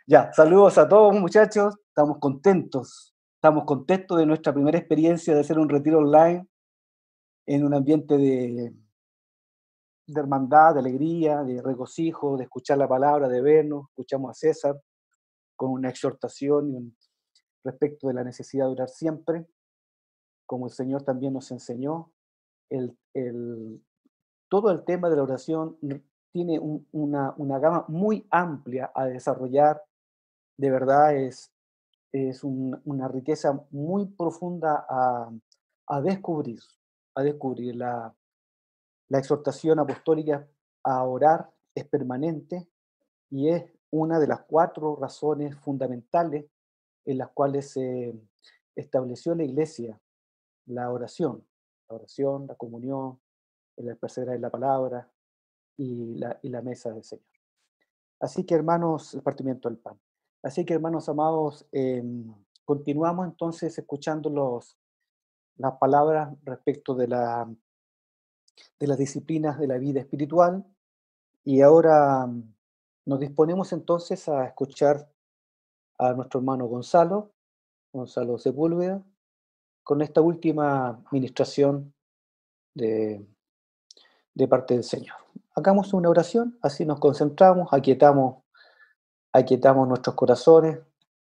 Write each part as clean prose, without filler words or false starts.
Ya, saludos a todos muchachos, estamos contentos de nuestra primera experiencia de hacer un retiro online en un ambiente de hermandad, de alegría, de regocijo, de escuchar la palabra, de vernos, escuchamos a César con una exhortación respecto de la necesidad de orar siempre, como el Señor también nos enseñó. El, el- Todo el tema de la oración tiene una gama muy amplia a desarrollar, de verdad es una riqueza muy profunda a descubrir, a descubrir. La exhortación apostólica a orar es permanente y es una de las 4 razones fundamentales en las cuales se estableció la Iglesia, la oración, la comunión, el perseverar en la palabra y la mesa del Señor. Así que hermanos, el partimiento del pan. Así que hermanos amados, continuamos entonces escuchando las palabras respecto de las disciplinas de la vida espiritual y ahora nos disponemos entonces a escuchar a nuestro hermano Gonzalo Sepúlveda, con esta última ministración de, de parte del Señor. Hagamos una oración, así nos concentramos, aquietamos nuestros corazones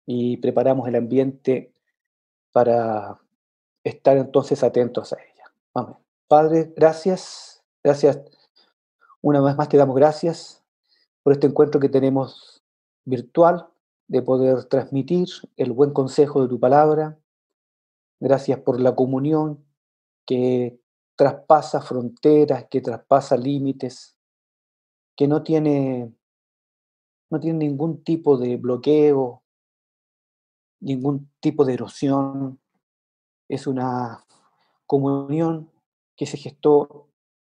y preparamos el ambiente para estar entonces atentos a ella. Amén. Padre, gracias. Una vez más te damos gracias por este encuentro que tenemos virtual, de poder transmitir el buen consejo de tu palabra. Gracias por la comunión que traspasa fronteras, que traspasa límites, que no tiene ningún tipo de bloqueo, ningún tipo de erosión. Es una comunión que se gestó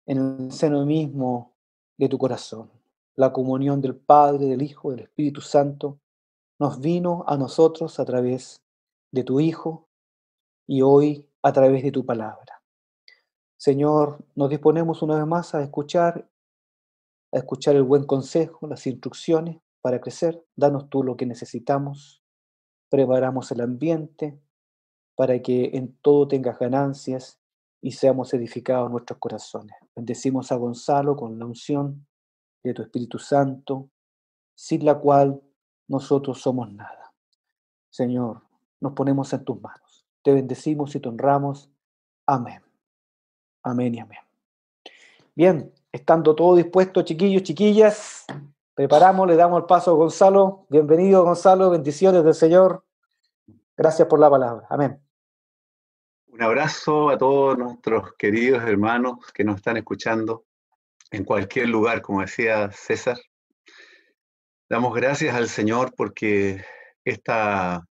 en el seno mismo de tu corazón. La comunión del Padre, del Hijo, del Espíritu Santo nos vino a nosotros a través de tu Hijo y hoy a través de tu palabra. Señor, nos disponemos una vez más a escuchar el buen consejo, las instrucciones para crecer. Danos tú lo que necesitamos. Preparamos el ambiente para que en todo tengas ganancias y seamos edificados en nuestros corazones. Bendecimos a Gonzalo con la unción de tu Espíritu Santo, sin la cual nosotros somos nada. Señor, nos ponemos en tus manos. Te bendecimos y te honramos. Amén. Amén y amén. Bien, estando todo dispuesto, chiquillos, chiquillas, preparamos, le damos el paso a Gonzalo. Bienvenido, Gonzalo, bendiciones del Señor. Gracias por la palabra. Amén. Un abrazo a todos nuestros queridos hermanos que nos están escuchando en cualquier lugar, como decía César. Damos gracias al Señor porque esta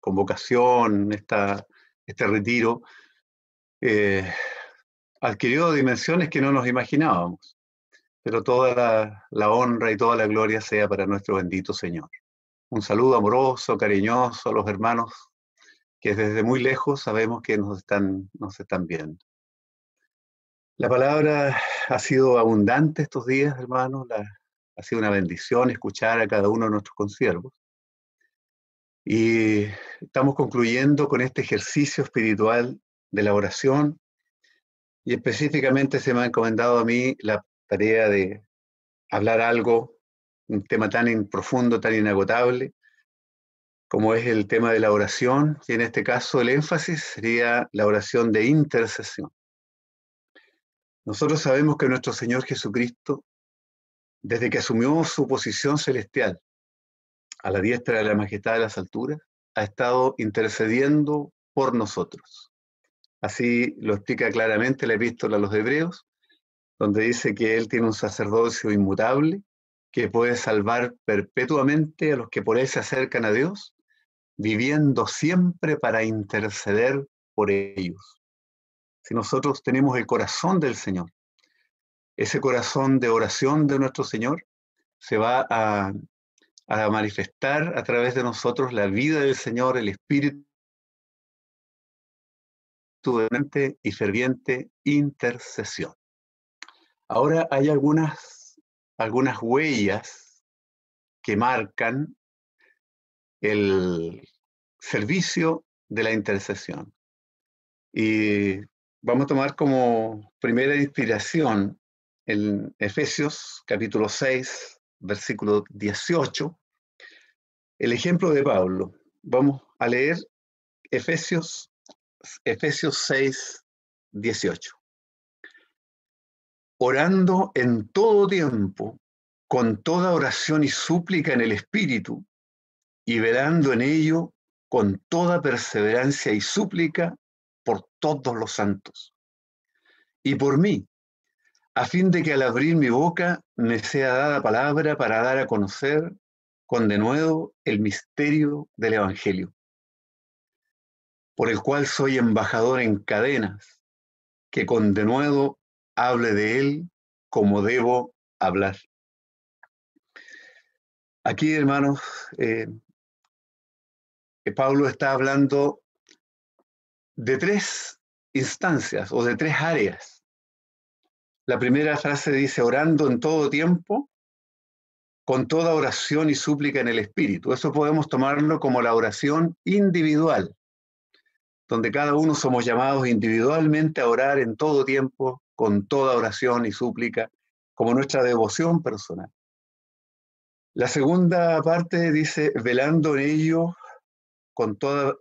convocación, este retiro, adquirió dimensiones que no nos imaginábamos, pero toda la honra y toda la gloria sea para nuestro bendito Señor. Un saludo amoroso, cariñoso a los hermanos que desde muy lejos sabemos que nos están viendo. La palabra ha sido abundante estos días, hermanos. Ha sido una bendición escuchar a cada uno de nuestros consiervos. Y estamos concluyendo con este ejercicio espiritual de la oración. Y específicamente se me ha encomendado a mí la tarea de hablar algo, un tema tan profundo, tan inagotable, como es el tema de la oración. Y en este caso el énfasis sería la oración de intercesión. Nosotros sabemos que nuestro Señor Jesucristo, desde que asumió su posición celestial a la diestra de la majestad de las alturas, ha estado intercediendo por nosotros. Así lo explica claramente la epístola a los Hebreos, donde dice que Él tiene un sacerdocio inmutable, que puede salvar perpetuamente a los que por Él se acercan a Dios, viviendo siempre para interceder por ellos. Si nosotros tenemos el corazón del Señor, ese corazón de oración de nuestro Señor, se va a manifestar a través de nosotros la vida del Señor, el espíritu de y ferviente intercesión. Ahora hay algunas huellas que marcan el servicio de la intercesión. Y vamos a tomar como primera inspiración en Efesios capítulo 6, versículo 18, el ejemplo de Pablo. Vamos a leer Efesios 6, 18. Orando en todo tiempo, con toda oración y súplica en el Espíritu, y velando en ello con toda perseverancia y súplica por todos los santos. Y por mí, a fin de que al abrir mi boca me sea dada palabra para dar a conocer con denuedo el misterio del Evangelio, por el cual soy embajador en cadenas, que con denuedo hable de él como debo hablar. Aquí, hermanos, Pablo está hablando de tres instancias o de tres áreas. La primera frase dice, orando en todo tiempo, con toda oración y súplica en el Espíritu. Eso podemos tomarlo como la oración individual, donde cada uno somos llamados individualmente a orar en todo tiempo, con toda oración y súplica, como nuestra devoción personal. La segunda parte dice, velando en ello con toda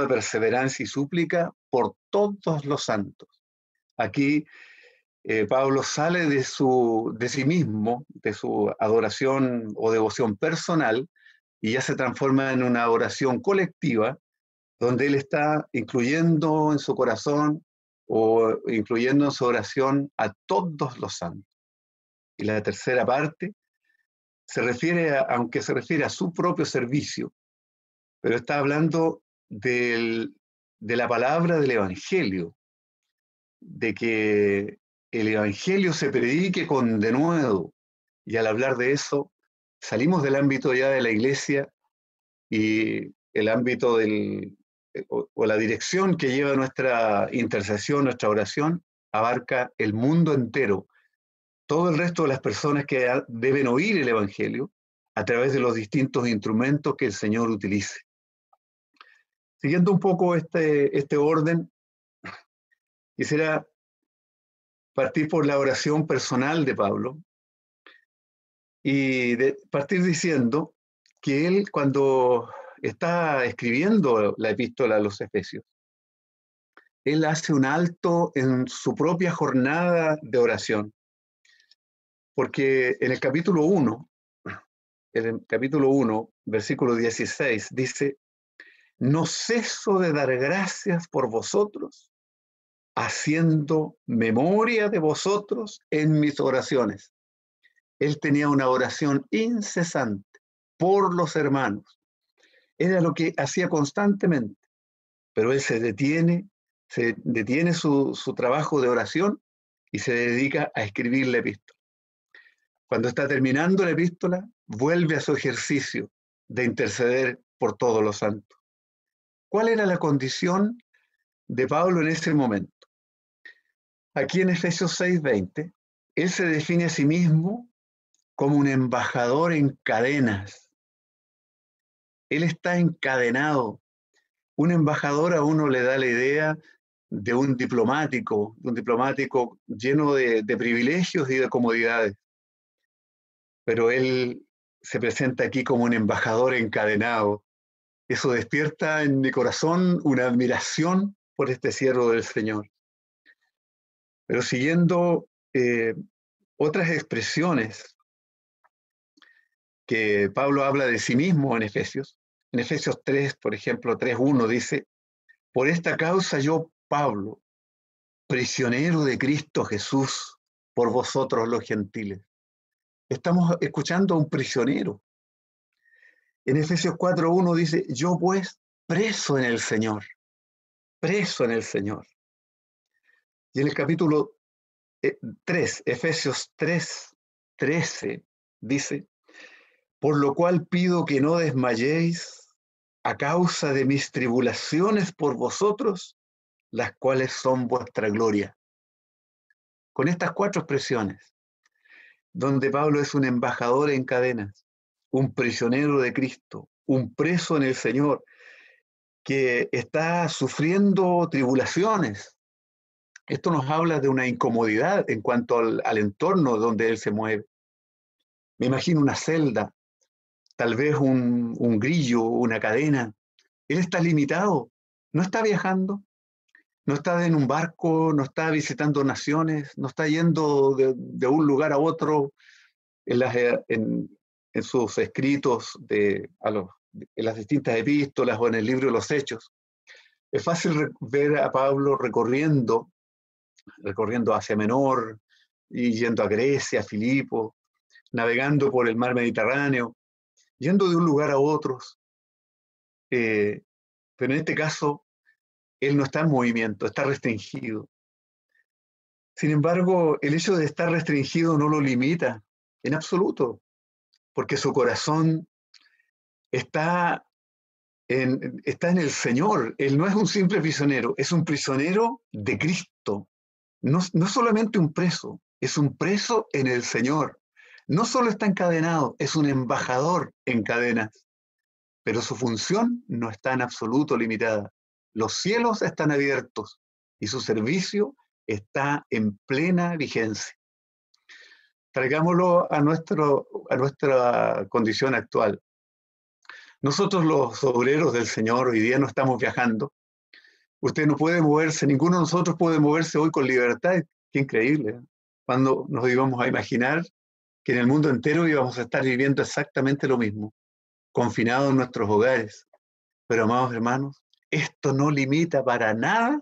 perseverancia y súplica por todos los santos. Aquí Pablo sale de sí mismo, de su adoración o devoción personal, y ya se transforma en una oración colectiva, donde él está incluyendo en su corazón o incluyendo en su oración a todos los santos. Y la tercera parte aunque se refiere a su propio servicio, pero está hablando de la palabra del Evangelio, de que el Evangelio se predique con denuedo. Y al hablar de eso, salimos del ámbito ya de la iglesia y el ámbito o la dirección que lleva nuestra intercesión, nuestra oración, abarca el mundo entero, todo el resto de las personas que deben oír el Evangelio a través de los distintos instrumentos que el Señor utilice. Siguiendo un poco este orden, quisiera partir por la oración personal de Pablo y partir diciendo que él, cuando está escribiendo la epístola a los Efesios, él hace un alto en su propia jornada de oración, porque en el capítulo 1, versículo 16, dice, no ceso de dar gracias por vosotros, haciendo memoria de vosotros en mis oraciones. Él tenía una oración incesante por los hermanos. Era lo que hacía constantemente, pero él se detiene su trabajo de oración y se dedica a escribir la epístola. Cuando está terminando la epístola, vuelve a su ejercicio de interceder por todos los santos. ¿Cuál era la condición de Pablo en ese momento? Aquí en Efesios 6:20, él se define a sí mismo como un embajador en cadenas. Él está encadenado. Un embajador a uno le da la idea de un diplomático lleno de privilegios y de comodidades. Pero él se presenta aquí como un embajador encadenado. Eso despierta en mi corazón una admiración por este siervo del Señor. Pero siguiendo otras expresiones que Pablo habla de sí mismo en Efesios 3, por ejemplo, 3:1 dice, por esta causa yo, Pablo, prisionero de Cristo Jesús, por vosotros los gentiles. Estamos escuchando a un prisionero. En Efesios 4:1 dice, yo pues preso en el Señor, preso en el Señor. Y en el capítulo 3, Efesios 3:13, dice, por lo cual pido que no desmayéis a causa de mis tribulaciones por vosotros, las cuales son vuestra gloria. Con estas 4 expresiones, donde Pablo es un embajador en cadenas, un prisionero de Cristo, un preso en el Señor, que está sufriendo tribulaciones. Esto nos habla de una incomodidad en cuanto al entorno donde él se mueve. Me imagino una celda, tal vez un grillo, una cadena. Él está limitado, no está viajando, no está en un barco, no está visitando naciones, no está yendo de un lugar a otro en sus escritos, en las distintas epístolas o en el libro de los Hechos. Es fácil ver a Pablo recorriendo Asia Menor y yendo a Grecia, a Filipo, navegando por el mar Mediterráneo, yendo de un lugar a otro. Pero en este caso, él no está en movimiento, está restringido. Sin embargo, el hecho de estar restringido no lo limita en absoluto, porque su corazón está en el Señor. Él no es un simple prisionero, es un prisionero de Cristo. No solamente un preso, es un preso en el Señor. No solo está encadenado, es un embajador en cadenas, pero su función no está en absoluto limitada. Los cielos están abiertos y su servicio está en plena vigencia. Traigámoslo a nuestra condición actual. Nosotros los obreros del Señor hoy día no estamos viajando. Usted no puede moverse, ninguno de nosotros puede moverse hoy con libertad. Qué increíble, ¿eh? Cuando nos íbamos a imaginar que en el mundo entero íbamos a estar viviendo exactamente lo mismo, confinados en nuestros hogares. Pero, amados hermanos, esto no limita para nada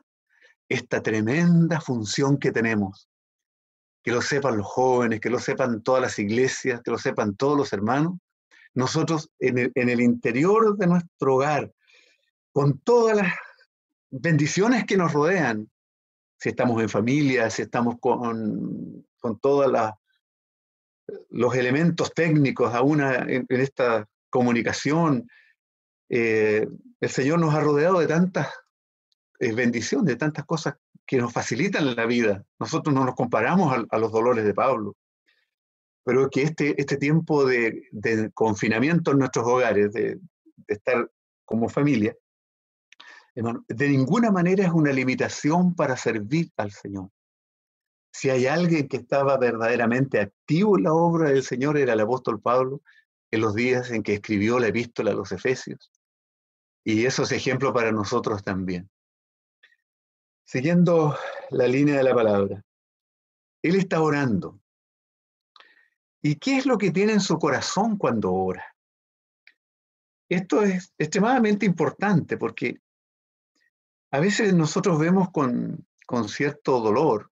esta tremenda función que tenemos. Que lo sepan los jóvenes, que lo sepan todas las iglesias, que lo sepan todos los hermanos. Nosotros en el interior de nuestro hogar, con todas las bendiciones que nos rodean, si estamos en familia, si estamos con todos los elementos técnicos aún en esta comunicación, el Señor nos ha rodeado de tantas bendiciones, de tantas cosas que nos facilitan la vida. Nosotros no nos comparamos a los dolores de Pablo, pero que este tiempo de confinamiento en nuestros hogares, de estar como familia, hermano, de ninguna manera es una limitación para servir al Señor. Si hay alguien que estaba verdaderamente activo en la obra del Señor, era el apóstol Pablo, en los días en que escribió la epístola a los Efesios. Y eso es ejemplo para nosotros también. Siguiendo la línea de la palabra, él está orando. ¿Y qué es lo que tiene en su corazón cuando ora? Esto es extremadamente importante porque a veces nosotros vemos con cierto dolor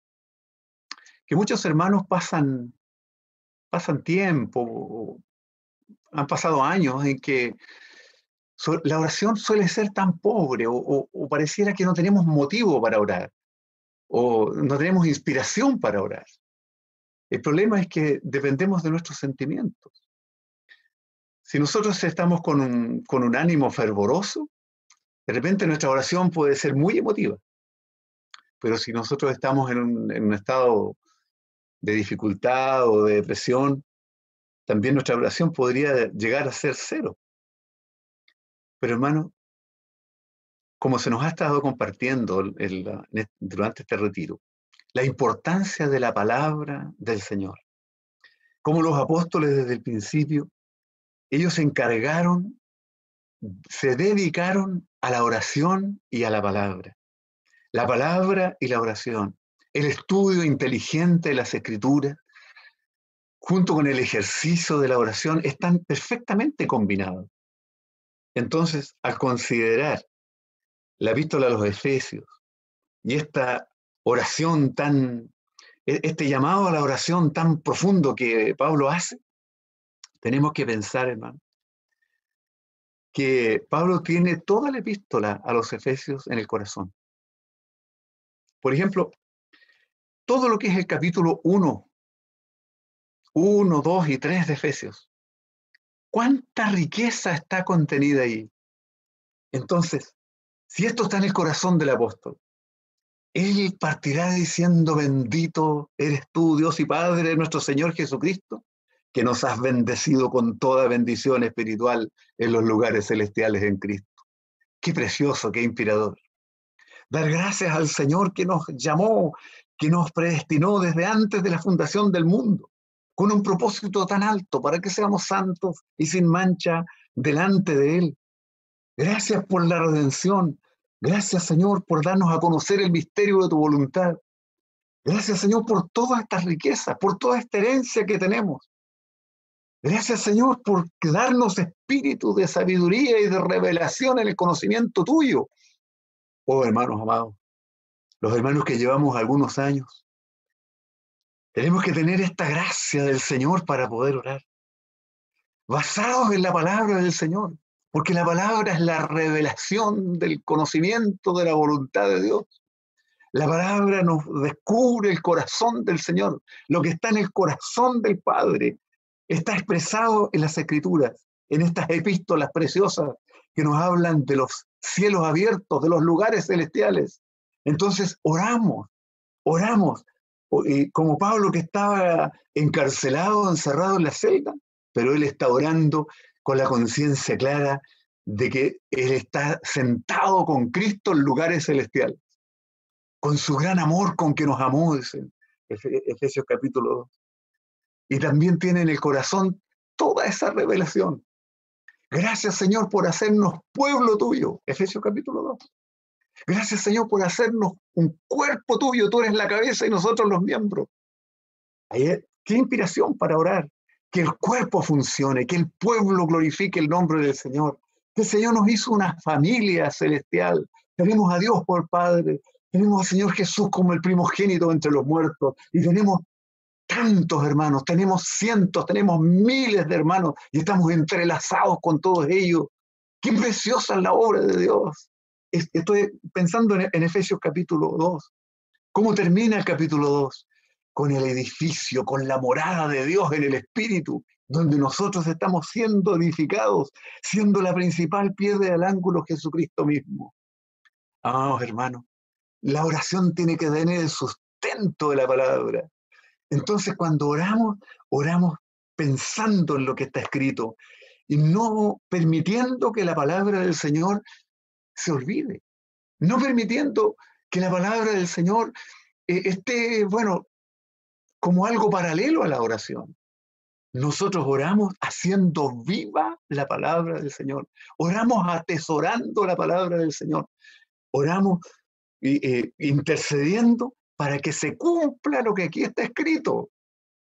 que muchos hermanos pasan tiempo, han pasado años en que la oración suele ser tan pobre o pareciera que no tenemos motivo para orar o no tenemos inspiración para orar. El problema es que dependemos de nuestros sentimientos. Si nosotros estamos con un ánimo fervoroso, de repente nuestra oración puede ser muy emotiva. Pero si nosotros estamos en un estado de dificultad o de depresión, también nuestra oración podría llegar a ser cero. Pero hermano, como se nos ha estado compartiendo durante este retiro, la importancia de la palabra del Señor. Como los apóstoles desde el principio, ellos se dedicaron a la oración y a la palabra. La palabra y la oración, el estudio inteligente de las Escrituras, junto con el ejercicio de la oración, están perfectamente combinados. Entonces, al considerar la epístola a los Efesios y esta oración este llamado a la oración tan profundo que Pablo hace, tenemos que pensar, hermano, que Pablo tiene toda la epístola a los Efesios en el corazón. Por ejemplo, todo lo que es el capítulo 1, 2 y 3 de Efesios. ¿Cuánta riqueza está contenida ahí? Entonces, si esto está en el corazón del apóstol, él partirá diciendo: bendito eres tú, Dios y Padre de nuestro Señor Jesucristo, que nos has bendecido con toda bendición espiritual en los lugares celestiales en Cristo. Qué precioso, qué inspirador. Dar gracias al Señor que nos llamó, que nos predestinó desde antes de la fundación del mundo, con un propósito tan alto para que seamos santos y sin mancha delante de Él. Gracias por la redención. Gracias, Señor, por darnos a conocer el misterio de tu voluntad. Gracias, Señor, por todas estas riquezas, por toda esta herencia que tenemos. Gracias, Señor, por darnos espíritu de sabiduría y de revelación en el conocimiento tuyo. Oh, hermanos amados, los hermanos que llevamos algunos años, tenemos que tener esta gracia del Señor para poder orar, basados en la palabra del Señor, porque la palabra es la revelación del conocimiento de la voluntad de Dios. La palabra nos descubre el corazón del Señor. Lo que está en el corazón del Padre está expresado en las Escrituras, en estas epístolas preciosas que nos hablan de los cielos abiertos, de los lugares celestiales. Entonces oramos, como Pablo, que estaba encarcelado, encerrado en la celda, pero él está orando con la conciencia clara de que él está sentado con Cristo en lugares celestiales, con su gran amor con que nos amó, dice Efesios capítulo 2. Y también tiene en el corazón toda esa revelación. Gracias, Señor, por hacernos pueblo tuyo, Efesios capítulo 2. Gracias, Señor, por hacernos un cuerpo tuyo. Tú eres la cabeza y nosotros los miembros. Qué inspiración para orar. Que el cuerpo funcione, que el pueblo glorifique el nombre del Señor. Que el Señor nos hizo una familia celestial. Tenemos a Dios por Padre. Tenemos al Señor Jesús como el primogénito entre los muertos. Y tenemos tantos hermanos, tenemos cientos, tenemos miles de hermanos y estamos entrelazados con todos ellos. Qué preciosa es la obra de Dios. Estoy pensando en Efesios capítulo 2. ¿Cómo termina el capítulo 2? Con el edificio, con la morada de Dios en el Espíritu, donde nosotros estamos siendo edificados, siendo la principal piedra del ángulo Jesucristo mismo. Amados hermanos, la oración tiene que tener el sustento de la palabra. Entonces, cuando oramos pensando en lo que está escrito y no permitiendo que la palabra del Señor se olvide, no permitiendo que la palabra del Señor esté, como algo paralelo a la oración. Nosotros oramos haciendo viva la palabra del Señor, oramos atesorando la palabra del Señor, oramos intercediendo para que se cumpla lo que aquí está escrito.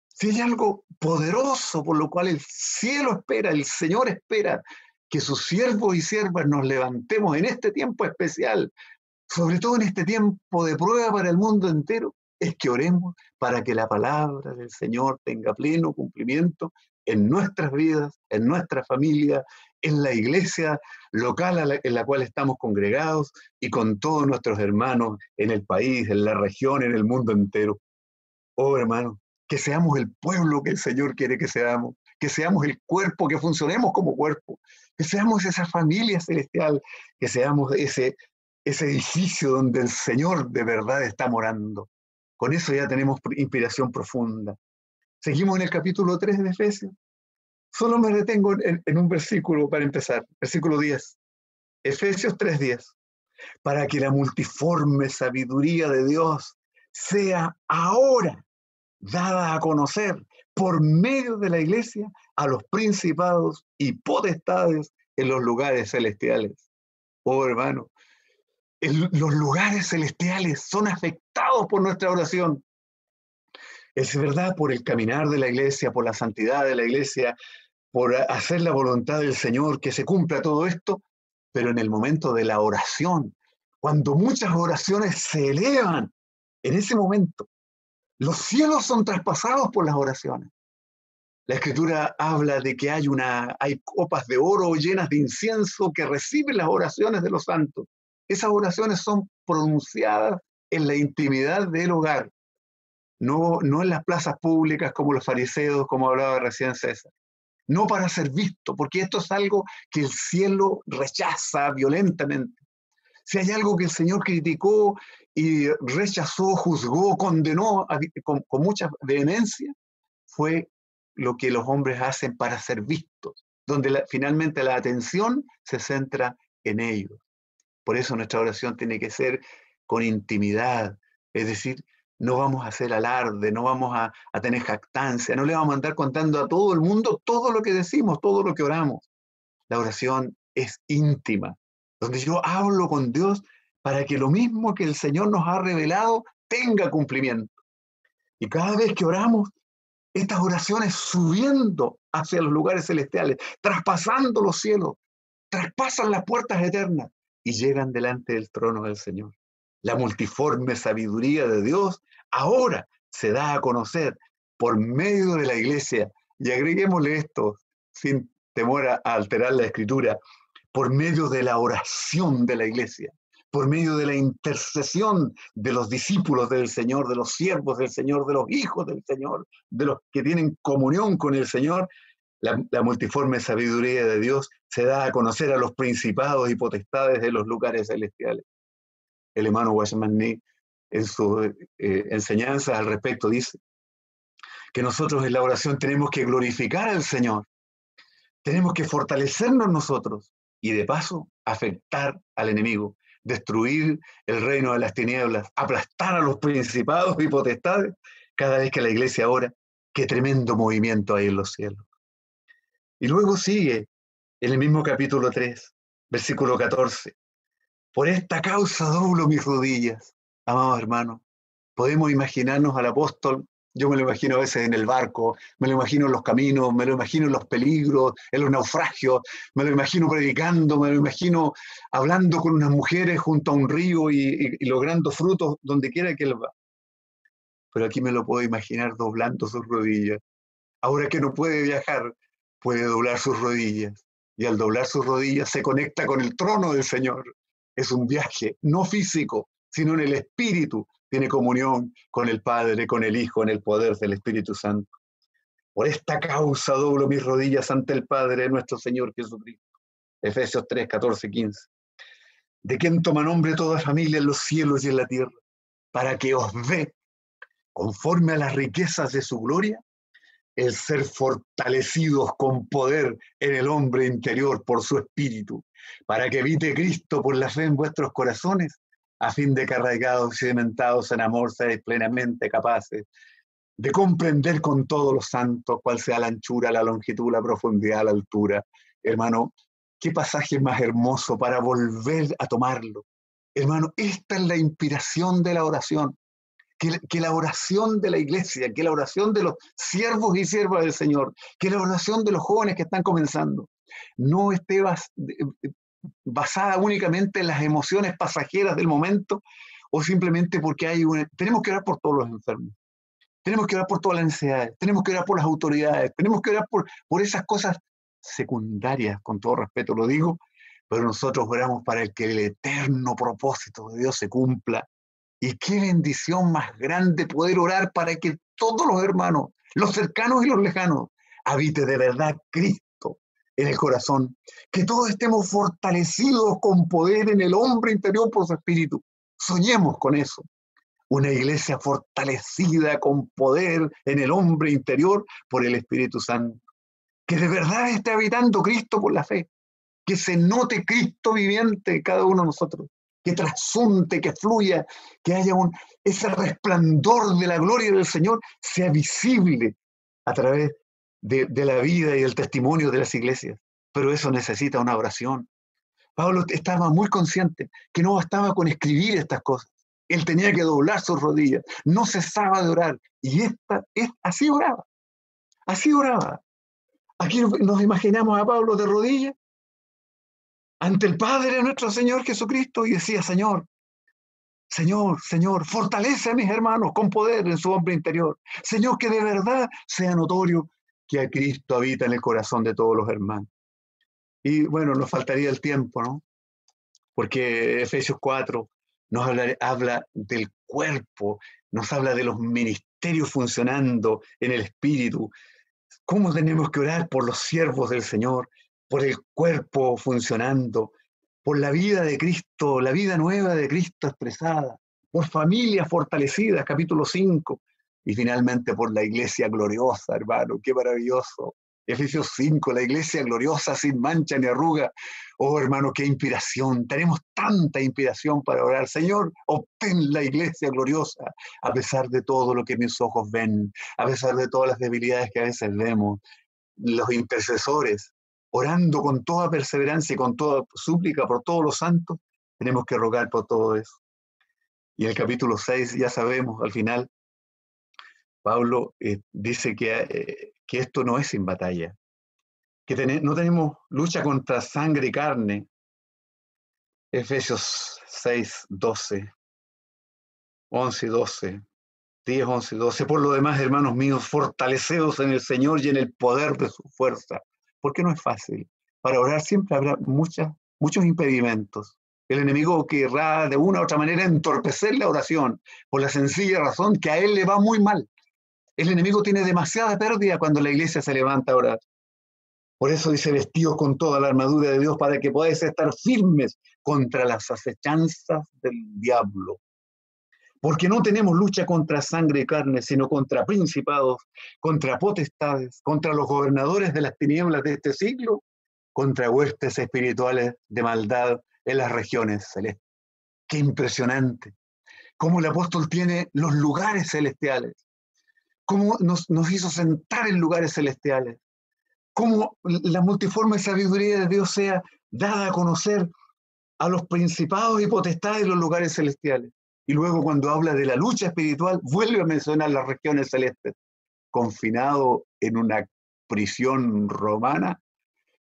Si hay algo poderoso por lo cual el cielo espera, el Señor espera que sus siervos y siervas nos levantemos en este tiempo especial, sobre todo en este tiempo de prueba para el mundo entero, es que oremos para que la palabra del Señor tenga pleno cumplimiento en nuestras vidas, en nuestra familia, en la iglesia local en la cual estamos congregados y con todos nuestros hermanos en el país, en la región, en el mundo entero. Oh, hermano, que seamos el pueblo que el Señor quiere que seamos el cuerpo, que funcionemos como cuerpo, que seamos esa familia celestial, que seamos ese edificio donde el Señor de verdad está morando. Con eso ya tenemos inspiración profunda. Seguimos en el capítulo 3 de Efesios. Solo me detengo en un versículo para empezar, versículo 10. Efesios 3:10. Para que la multiforme sabiduría de Dios sea ahora dada a conocer por medio de la iglesia a los principados y potestades en los lugares celestiales. Oh, hermano, los lugares celestiales son afectados por nuestra oración. Es verdad, por el caminar de la iglesia, por la santidad de la iglesia, por hacer la voluntad del Señor, que se cumpla todo esto, pero en el momento de la oración, cuando muchas oraciones se elevan, en ese momento, los cielos son traspasados por las oraciones. La Escritura habla de que hay copas de oro llenas de incienso que reciben las oraciones de los santos. Esas oraciones son pronunciadas en la intimidad del hogar, no en las plazas públicas como los fariseos, como hablaba recién César. No para ser visto, porque esto es algo que el cielo rechaza violentamente. Si hay algo que el Señor criticó y rechazó, juzgó, condenó con mucha vehemencia, fue lo que los hombres hacen para ser vistos, donde finalmente la atención se centra en ellos. Por eso nuestra oración tiene que ser con intimidad, es decir, no vamos a hacer alarde, no vamos a tener jactancia, no le vamos a andar contando a todo el mundo todo lo que decimos, todo lo que oramos. La oración es íntima, donde yo hablo con Dios para que lo mismo que el Señor nos ha revelado tenga cumplimiento. Y cada vez que oramos, estas oraciones subiendo hacia los lugares celestiales, traspasando los cielos, traspasan las puertas eternas y llegan delante del trono del Señor. La multiforme sabiduría de Dios ahora se da a conocer por medio de la iglesia. Y agreguémosle esto, sin temor a alterar la escritura, por medio de la oración de la iglesia, por medio de la intercesión de los discípulos del Señor, de los siervos del Señor, de los hijos del Señor, de los que tienen comunión con el Señor. La multiforme sabiduría de Dios se da a conocer a los principados y potestades de los lugares celestiales. El hermano Watchman Nee, en sus enseñanzas al respecto, dice que nosotros en la oración tenemos que glorificar al Señor, tenemos que fortalecernos nosotros y de paso afectar al enemigo, destruir el reino de las tinieblas, aplastar a los principados y potestades cada vez que la iglesia ora. Qué tremendo movimiento hay en los cielos. Y luego sigue en el mismo capítulo 3, versículo 14. Por esta causa doblo mis rodillas. Amados hermanos, podemos imaginarnos al apóstol, yo me lo imagino a veces en el barco, me lo imagino en los caminos, me lo imagino en los peligros, en los naufragios, me lo imagino predicando, me lo imagino hablando con unas mujeres junto a un río y logrando frutos donde quiera que él va. Pero aquí me lo puedo imaginar doblando sus rodillas. Ahora que no puede viajar, puede doblar sus rodillas. Y al doblar sus rodillas se conecta con el trono del Señor. Es un viaje no físico, sino en el espíritu. Tiene comunión con el Padre, con el Hijo, en el poder del Espíritu Santo. Por esta causa doblo mis rodillas ante el Padre, nuestro Señor Jesucristo. Efesios 3, 14, 15. De quien toma nombre toda familia en los cielos y en la tierra, para que os dé, conforme a las riquezas de su gloria, el ser fortalecidos con poder en el hombre interior por su espíritu, para que habite Cristo por la fe en vuestros corazones, a fin de que arraigados y cimentados en amor seáis plenamente capaces de comprender con todos los santos cuál sea la anchura, la longitud, la profundidad, la altura. Hermano, qué pasaje más hermoso para volver a tomarlo. Hermano, esta es la inspiración de la oración. Que la oración de la iglesia, que la oración de los siervos y siervas del Señor, que la oración de los jóvenes que están comenzando, no esté basada únicamente en las emociones pasajeras del momento o simplemente porque tenemos que orar por todos los enfermos, tenemos que orar por todas las necesidades, tenemos que orar por las autoridades, tenemos que orar por esas cosas secundarias, con todo respeto lo digo, pero nosotros oramos para que el eterno propósito de Dios se cumpla. Y qué bendición más grande poder orar para que todos los hermanos, los cercanos y los lejanos, habite de verdad Cristo en el corazón. Que todos estemos fortalecidos con poder en el hombre interior por su espíritu. Soñemos con eso. Una iglesia fortalecida con poder en el hombre interior por el Espíritu Santo. Que de verdad esté habitando Cristo por la fe. Que se note Cristo viviente en cada uno de nosotros. Que trasunte, que fluya, que haya ese resplandor de la gloria del Señor sea visible a través de la vida y el testimonio de las iglesias. Pero eso necesita una oración. Pablo estaba muy consciente que no bastaba con escribir estas cosas. Él tenía que doblar sus rodillas. No cesaba de orar. Y así oraba. Así oraba. Aquí nos imaginamos a Pablo de rodillas ante el Padre nuestro Señor Jesucristo y decía, Señor, fortalece a mis hermanos con poder en su hombre interior. Señor, que de verdad sea notorio que a Cristo habita en el corazón de todos los hermanos. Y bueno, nos faltaría el tiempo, ¿no? Porque Efesios 4 nos habla del cuerpo, nos habla de los ministerios funcionando en el espíritu. ¿Cómo tenemos que orar por los siervos del Señor? Por el cuerpo funcionando, por la vida de Cristo, la vida nueva de Cristo expresada, por familias fortalecidas, capítulo 5, Y finalmente por la iglesia gloriosa, hermano, qué maravilloso. Efesios 5, la iglesia gloriosa sin mancha ni arruga. Oh, hermano, qué inspiración. Tenemos tanta inspiración para orar. Señor, obtén la iglesia gloriosa, a pesar de todo lo que mis ojos ven, a pesar de todas las debilidades que a veces vemos. Los intercesores, orando con toda perseverancia y con toda súplica por todos los santos, tenemos que rogar por todo eso. Y en el capítulo 6, ya sabemos, al final, Pablo dice que esto no es sin batalla, que no tenemos lucha contra sangre y carne. Efesios 6, 12, 11 y 12, 10, 11 y 12. Por lo demás, hermanos míos, fortaleceos en el Señor y en el poder de su fuerza, porque no es fácil. Para orar siempre habrá muchos impedimentos. El enemigo querrá de una u otra manera entorpecer la oración, por la sencilla razón que a él le va muy mal. El enemigo tiene demasiada pérdida cuando la iglesia se levanta a orar. Por eso dice, vestidos con toda la armadura de Dios para que podáis estar firmes contra las acechanzas del diablo. Porque no tenemos lucha contra sangre y carne, sino contra principados, contra potestades, contra los gobernadores de las tinieblas de este siglo, contra huestes espirituales de maldad en las regiones celestes. Qué impresionante. Cómo el apóstol tiene los lugares celestiales. Cómo nos hizo sentar en lugares celestiales. Cómo la multiforme sabiduría de Dios sea dada a conocer a los principados y potestades de los lugares celestiales. Y luego cuando habla de la lucha espiritual, vuelve a mencionar las regiones celestes, confinado en una prisión romana,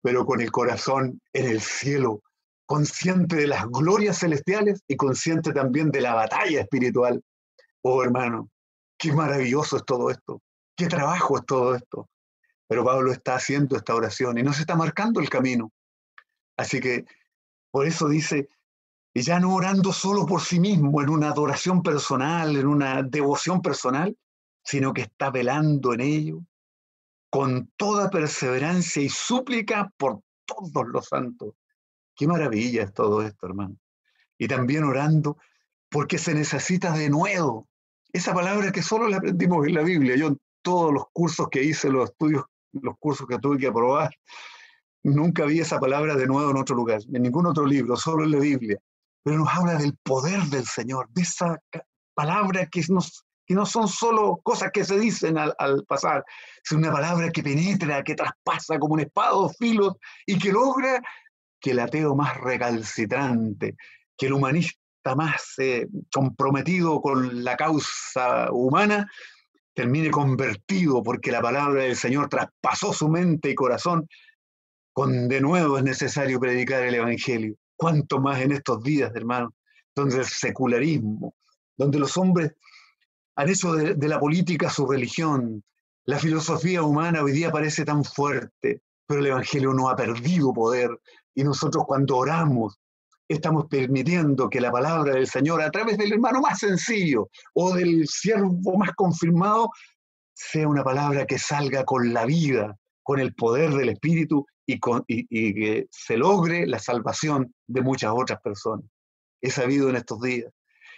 pero con el corazón en el cielo, consciente de las glorias celestiales y consciente también de la batalla espiritual. Oh, hermano, qué maravilloso es todo esto, qué trabajo es todo esto. Pero Pablo está haciendo esta oración y nos está marcando el camino. Así que por eso dice, y ya no orando solo por sí mismo, en una adoración personal, en una devoción personal, sino que está velando en ello con toda perseverancia y súplica por todos los santos. Qué maravilla es todo esto, hermano. Y también orando porque se necesita de nuevo. Esa palabra que solo la aprendimos en la Biblia. Yo en todos los cursos que hice, los estudios, los cursos que tuve que aprobar, nunca vi esa palabra de nuevo en otro lugar, en ningún otro libro, solo en la Biblia. Pero nos habla del poder del Señor, de esa palabra que no son solo cosas que se dicen al pasar, sino una palabra que penetra, que traspasa como un espada o filos y que logra que el ateo más recalcitrante, que el humanista más comprometido con la causa humana, termine convertido porque la palabra del Señor traspasó su mente y corazón. De nuevo es necesario predicar el Evangelio. ¿Cuánto más en estos días, hermano? Donde el secularismo, donde los hombres han hecho de la política su religión. La filosofía humana hoy día parece tan fuerte, pero el Evangelio no ha perdido poder. Y nosotros cuando oramos, estamos permitiendo que la palabra del Señor, a través del hermano más sencillo o del siervo más confirmado, sea una palabra que salga con la vida, con el poder del Espíritu y que se logre la salvación de muchas otras personas. He sabido en estos días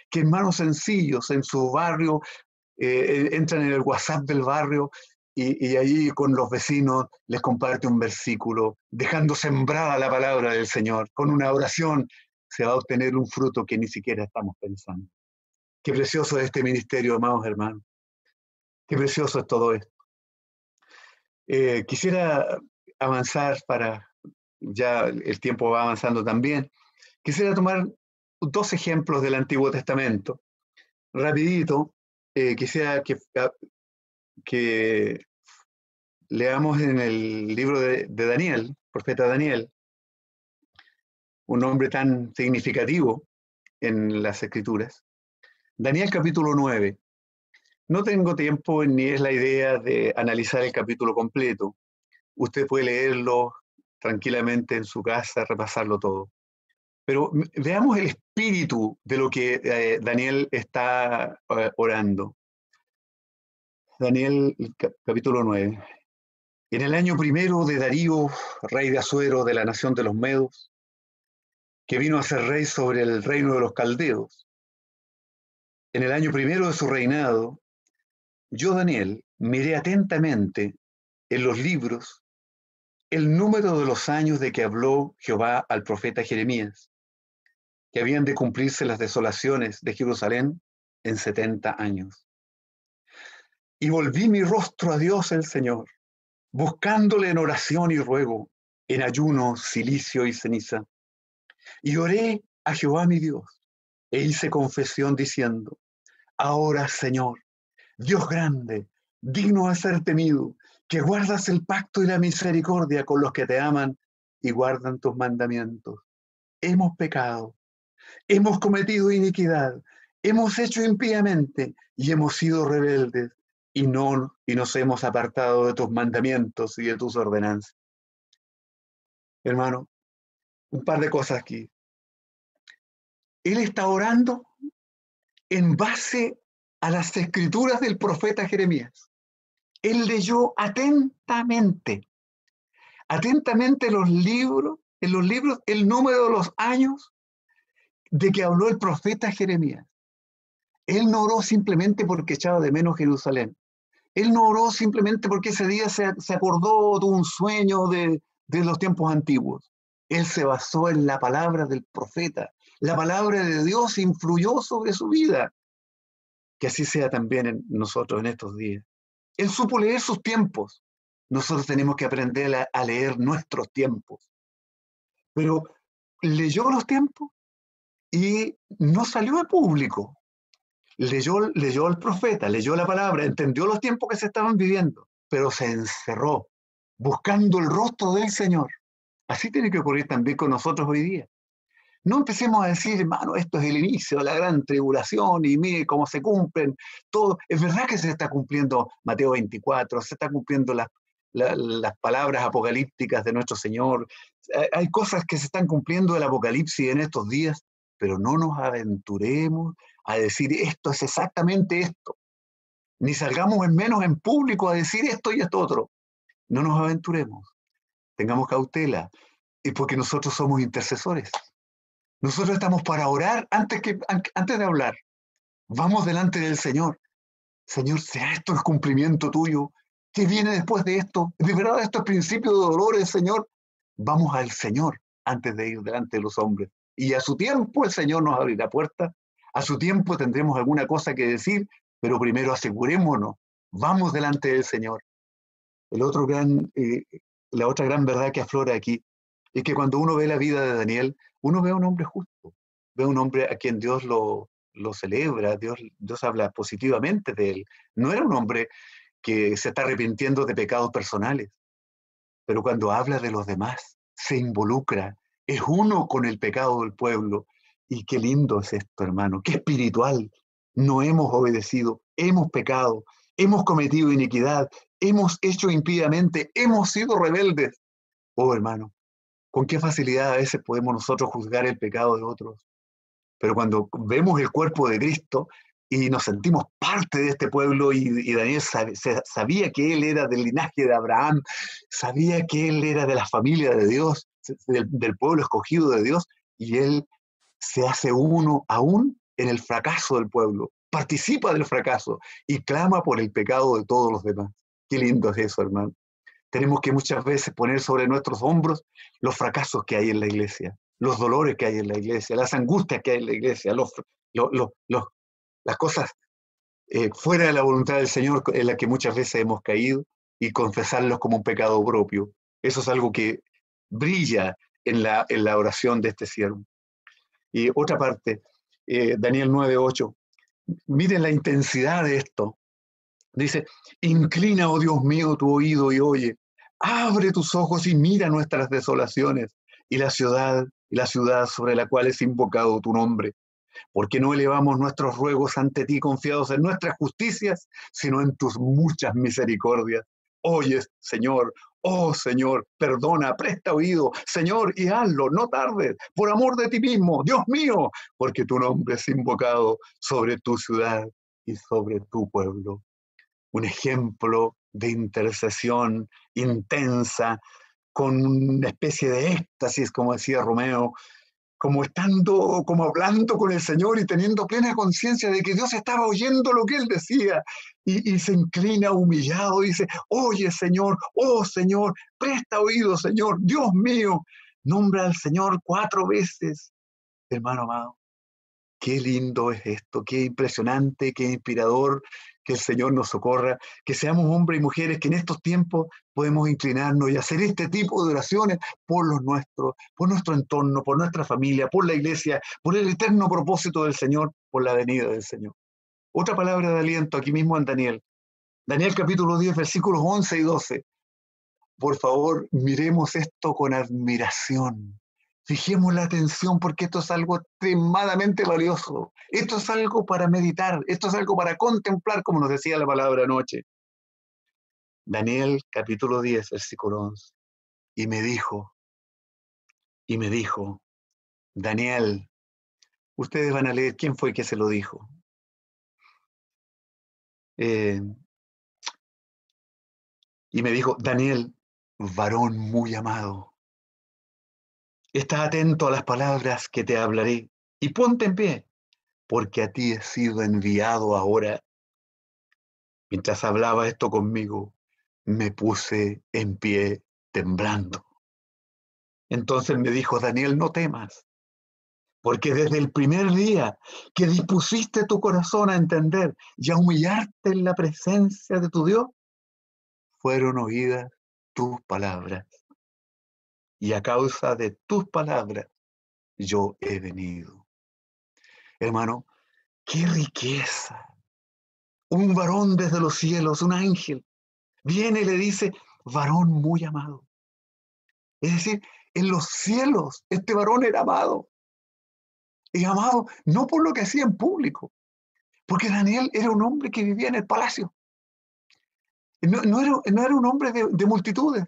que hermanos sencillos en su barrio entran en el WhatsApp del barrio y allí con los vecinos les comparte un versículo, dejando sembrada la palabra del Señor. Con una oración se va a obtener un fruto que ni siquiera estamos pensando. Qué precioso es este ministerio, amados hermanos. Qué precioso es todo esto. Quisiera avanzar ya el tiempo va avanzando también. Quisiera tomar 2 ejemplos del Antiguo Testamento. Rapidito, quisiera que leamos en el libro de Daniel, profeta Daniel, un hombre tan significativo en las Escrituras. Daniel capítulo 9. No tengo tiempo ni es la idea de analizar el capítulo completo. Usted puede leerlo tranquilamente en su casa, repasarlo todo. Pero veamos el espíritu de lo que Daniel está orando. Daniel capítulo 9. En el año primero de Darío, rey de Asuero de la nación de los Medos, que vino a ser rey sobre el reino de los caldeos. En el año primero de su reinado, yo, Daniel, miré atentamente en los libros el número de los años de que habló Jehová al profeta Jeremías, que habían de cumplirse las desolaciones de Jerusalén en 70 años. Y volví mi rostro a Dios el Señor, buscándole en oración y ruego, en ayuno, cilicio y ceniza. Y oré a Jehová mi Dios, e hice confesión diciendo, ahora, Señor, Dios grande, digno de ser temido, que guardas el pacto y la misericordia con los que te aman y guardan tus mandamientos. Hemos pecado, hemos cometido iniquidad, hemos hecho impíamente y hemos sido rebeldes y nos hemos apartado de tus mandamientos y de tus ordenanzas. Hermano, un par de cosas aquí. Él está orando en base a las escrituras del profeta Jeremías. Él leyó atentamente en los libros, el número de los años de que habló el profeta Jeremías. Él no oró simplemente porque echaba de menos Jerusalén. Él no oró simplemente porque ese día se acordó de un sueño de los tiempos antiguos. Él se basó en la palabra del profeta. La palabra de Dios influyó sobre su vida. Que así sea también en nosotros en estos días. Él supo leer sus tiempos. Nosotros tenemos que aprender a leer nuestros tiempos. Pero leyó los tiempos y no salió a público. Leyó al profeta, leyó la palabra, entendió los tiempos que se estaban viviendo, pero se encerró buscando el rostro del Señor. Así tiene que ocurrir también con nosotros hoy día. No empecemos a decir, hermano, esto es el inicio de la gran tribulación y mire cómo se cumplen todo. Es verdad que se está cumpliendo Mateo 24, se está cumpliendo las palabras apocalípticas de nuestro Señor. Hay cosas que se están cumpliendo del Apocalipsis en estos días, pero no nos aventuremos a decir esto es exactamente esto. Ni salgamos en menos en público a decir esto y esto otro. No nos aventuremos. Tengamos cautela. Y porque nosotros somos intercesores. Nosotros estamos para orar antes de hablar. Vamos delante del Señor. Señor, ¿será esto el cumplimiento tuyo? ¿Qué viene después de esto? ¿De verdad esto es principio de dolores, Señor? Vamos al Señor antes de ir delante de los hombres. Y a su tiempo el Señor nos abrirá puerta. A su tiempo tendremos alguna cosa que decir, pero primero asegurémonos. Vamos delante del Señor. La otra gran verdad que aflora aquí es que cuando uno ve la vida de Daniel, uno ve a un hombre justo, ve a un hombre a quien Dios lo celebra, Dios habla positivamente de él. No era un hombre que se está arrepintiendo de pecados personales, pero cuando habla de los demás, se involucra, es uno con el pecado del pueblo. Y qué lindo es esto, hermano, qué espiritual. No hemos obedecido, hemos pecado, hemos cometido iniquidad, hemos hecho impíamente, hemos sido rebeldes. Oh, hermano, con qué facilidad a veces podemos nosotros juzgar el pecado de otros. Pero cuando vemos el cuerpo de Cristo y nos sentimos parte de este pueblo, y Daniel sabía que él era del linaje de Abraham, sabía que él era de la familia de Dios, del pueblo escogido de Dios, y él se hace uno aún en el fracaso del pueblo, participa del fracaso y clama por el pecado de todos los demás. Qué lindo es eso, hermano. Tenemos que muchas veces poner sobre nuestros hombros los fracasos que hay en la iglesia, los dolores que hay en la iglesia, las angustias que hay en la iglesia, las cosas fuera de la voluntad del Señor en las que muchas veces hemos caído, y confesarlos como un pecado propio. Eso es algo que brilla en la oración de este siervo. Y otra parte, Daniel 9:8, miren la intensidad de esto. Dice, inclina, oh Dios mío, tu oído y oye, abre tus ojos y mira nuestras desolaciones y la ciudad sobre la cual es invocado tu nombre. Porque no elevamos nuestros ruegos ante ti confiados en nuestras justicias, sino en tus muchas misericordias. Oye, Señor, oh Señor, perdona, presta oído, Señor, y hazlo, no tardes, por amor de ti mismo, Dios mío, porque tu nombre es invocado sobre tu ciudad y sobre tu pueblo. Un ejemplo de intercesión intensa, con una especie de éxtasis, como decía Romeo, como estando, como hablando con el Señor y teniendo plena conciencia de que Dios estaba oyendo lo que él decía, y se inclina humillado y dice, oye Señor, oh Señor, presta oído Señor, Dios mío, nombra al Señor 4 veces, hermano amado. Qué lindo es esto, qué impresionante, qué inspirador, que el Señor nos socorra, que seamos hombres y mujeres que en estos tiempos podemos inclinarnos y hacer este tipo de oraciones por los nuestros, por nuestro entorno, por nuestra familia, por la iglesia, por el eterno propósito del Señor, por la venida del Señor. Otra palabra de aliento aquí mismo en Daniel. Daniel capítulo 10, versículos 11 y 12. Por favor, miremos esto con admiración. Fijemos la atención porque esto es algo extremadamente valioso. Esto es algo para meditar, esto es algo para contemplar, como nos decía la palabra anoche. Daniel capítulo 10, versículo 11. Y me dijo, Daniel, ustedes van a leer quién fue que se lo dijo. Y me dijo, Daniel, varón muy amado, está atento a las palabras que te hablaré y ponte en pie, porque a ti he sido enviado ahora. Mientras hablaba esto conmigo, me puse en pie temblando. Entonces me dijo, Daniel, no temas, porque desde el primer día que dispusiste tu corazón a entender y a humillarte en la presencia de tu Dios, fueron oídas tus palabras. Y a causa de tus palabras, yo he venido. Hermano, qué riqueza. Un varón desde los cielos, un ángel, viene y le dice, varón muy amado. Es decir, en los cielos este varón era amado. Y amado no por lo que hacía en público, porque Daniel era un hombre que vivía en el palacio. No era un hombre de multitudes.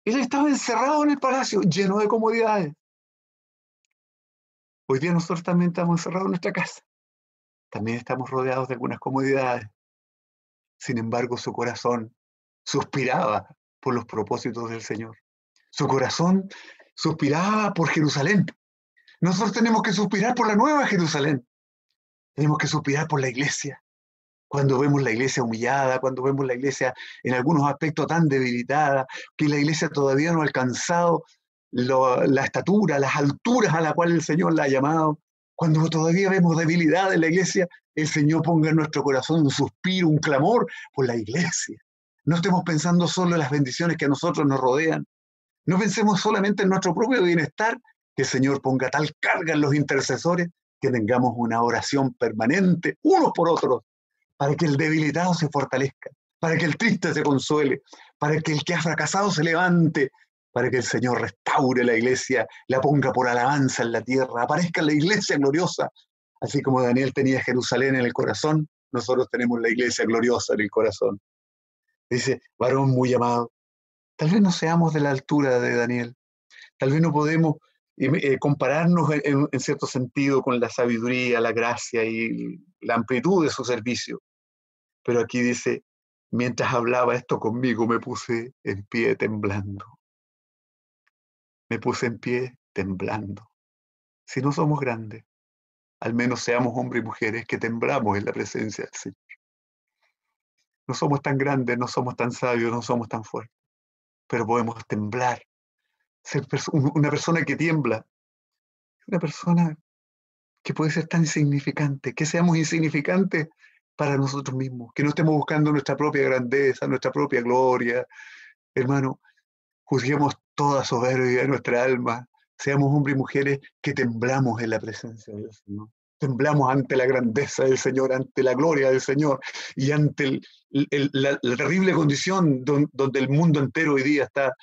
Él estaba encerrado en el palacio, lleno de comodidades. Hoy día nosotros también estamos encerrados en nuestra casa. También estamos rodeados de algunas comodidades. Sin embargo, su corazón suspiraba por los propósitos del Señor. Su corazón suspiraba por Jerusalén. Nosotros tenemos que suspirar por la nueva Jerusalén. Tenemos que suspirar por la iglesia. Cuando vemos la iglesia humillada, cuando vemos la iglesia en algunos aspectos tan debilitada, que la iglesia todavía no ha alcanzado la estatura, las alturas a la cual el Señor la ha llamado, cuando todavía vemos debilidad en la iglesia, el Señor ponga en nuestro corazón un suspiro, un clamor por la iglesia. No estemos pensando solo en las bendiciones que a nosotros nos rodean. No pensemos solamente en nuestro propio bienestar, que el Señor ponga tal carga en los intercesores que tengamos una oración permanente, unos por otros, para que el debilitado se fortalezca, para que el triste se consuele, para que el que ha fracasado se levante, para que el Señor restaure la iglesia, la ponga por alabanza en la tierra, aparezca la iglesia gloriosa. Así como Daniel tenía Jerusalén en el corazón, nosotros tenemos la iglesia gloriosa en el corazón. Dice, varón muy amado, tal vez no seamos de la altura de Daniel, tal vez no podemos compararnos en cierto sentido con la sabiduría, la gracia y la amplitud de su servicio. Pero aquí dice, mientras hablaba esto conmigo, me puse en pie temblando. Me puse en pie temblando. Si no somos grandes, al menos seamos hombres y mujeres que temblamos en la presencia del Señor. No somos tan grandes, no somos tan sabios, no somos tan fuertes, pero podemos temblar. Ser una persona que tiembla, una persona que puede ser tan insignificante, que seamos insignificantes para nosotros mismos, que no estemos buscando nuestra propia grandeza, nuestra propia gloria. Hermano, juzguemos toda soberbia de nuestra alma, seamos hombres y mujeres que temblamos en la presencia del Señor. Temblamos ante la grandeza del Señor, ante la gloria del Señor y ante la terrible condición donde el mundo entero hoy día está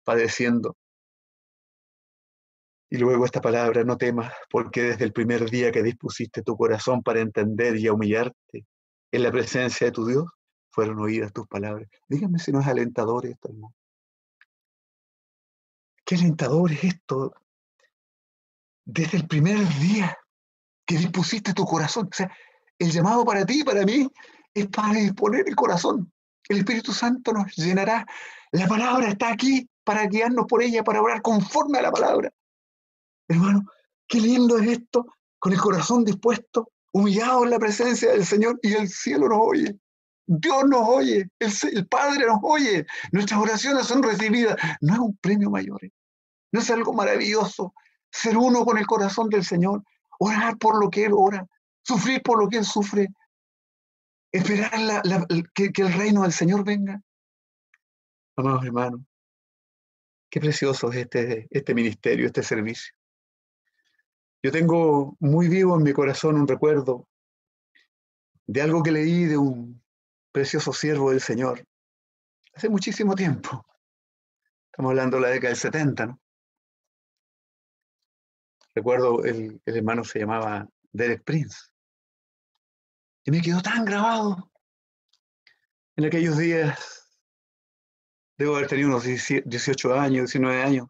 padeciendo. Y luego esta palabra, no temas, porque desde el primer día que dispusiste tu corazón para entender y a humillarte en la presencia de tu Dios, fueron oídas tus palabras. Dígame si no es alentador esto, hermano. Qué alentador es esto. Desde el primer día que dispusiste tu corazón. O sea, el llamado para ti y para mí es para disponer el corazón. El Espíritu Santo nos llenará. La palabra está aquí para guiarnos por ella, para orar conforme a la palabra. Hermano, Qué lindo es esto, con el corazón dispuesto, humillado en la presencia del Señor, y el cielo nos oye. Dios nos oye, el Padre nos oye, nuestras oraciones son recibidas. No es un premio mayor, no es algo maravilloso ser uno con el corazón del Señor, orar por lo que Él ora, sufrir por lo que Él sufre, esperar que el reino del Señor venga. Amados hermanos, qué precioso es este ministerio, este servicio. Yo tengo muy vivo en mi corazón un recuerdo de algo que leí de un precioso siervo del Señor hace muchísimo tiempo. Estamos hablando de la década del 70, ¿no? Recuerdo, el hermano se llamaba Derek Prince. Y me quedó tan grabado. En aquellos días, debo haber tenido unos 18 años, 19 años,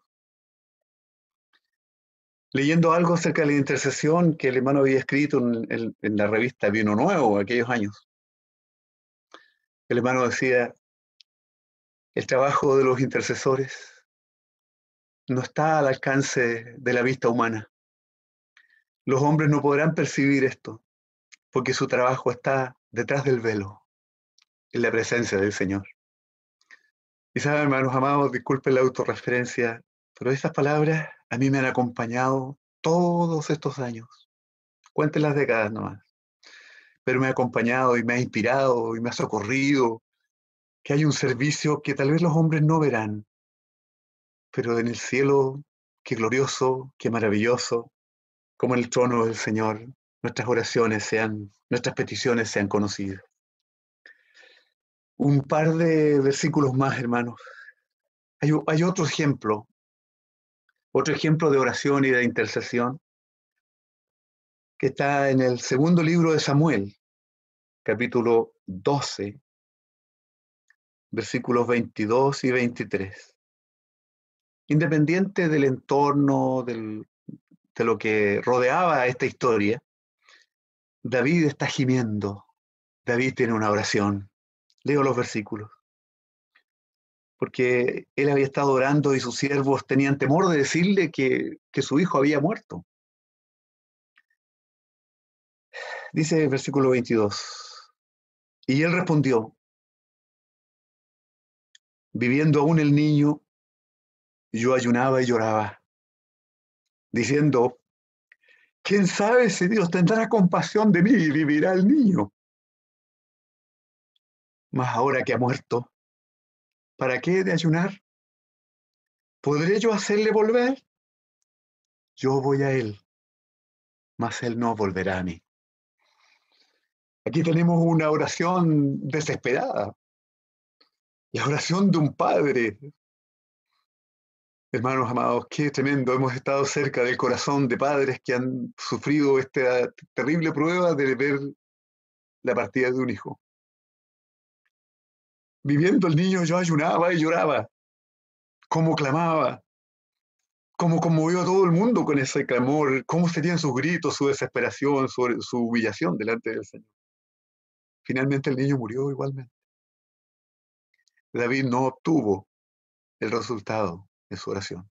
leyendo algo acerca de la intercesión que el hermano había escrito en la revista Vino Nuevo, aquellos años. El hermano decía, el trabajo de los intercesores no está al alcance de la vista humana. Los hombres no podrán percibir esto, porque su trabajo está detrás del velo, en la presencia del Señor. Y saben, hermanos amados, disculpen la autorreferencia, pero estas palabras a mí me han acompañado todos estos años. Cuenten las décadas nomás. Pero me ha acompañado y me ha inspirado y me ha socorrido, que hay un servicio que tal vez los hombres no verán, pero en el cielo, qué glorioso, qué maravilloso, como en el trono del Señor, nuestras peticiones sean conocidas. Un par de versículos más, hermanos. Hay otro ejemplo de oración y de intercesión, que está en el segundo libro de Samuel, capítulo 12, versículos 22 y 23. Independiente del entorno, de lo que rodeaba esta historia, David está gimiendo. David tiene una oración. Leo los versículos. Porque él había estado orando y sus siervos tenían temor de decirle que su hijo había muerto. Dice el versículo 22. Y él respondió, viviendo aún el niño, yo ayunaba y lloraba, diciendo, ¿quién sabe si Dios tendrá compasión de mí y vivirá el niño? Mas ahora que ha muerto, ¿para qué he de ayunar? ¿Podré yo hacerle volver? Yo voy a él, mas él no volverá a mí. Aquí tenemos una oración desesperada, la oración de un padre. Hermanos amados, qué tremendo. Hemos estado cerca del corazón de padres que han sufrido esta terrible prueba de ver la partida de un hijo. Viviendo el niño, yo ayunaba y lloraba, cómo clamaba, cómo conmovió a todo el mundo con ese clamor, cómo serían sus gritos, su desesperación, su humillación delante del Señor. Finalmente el niño murió igualmente. David no obtuvo el resultado de su oración.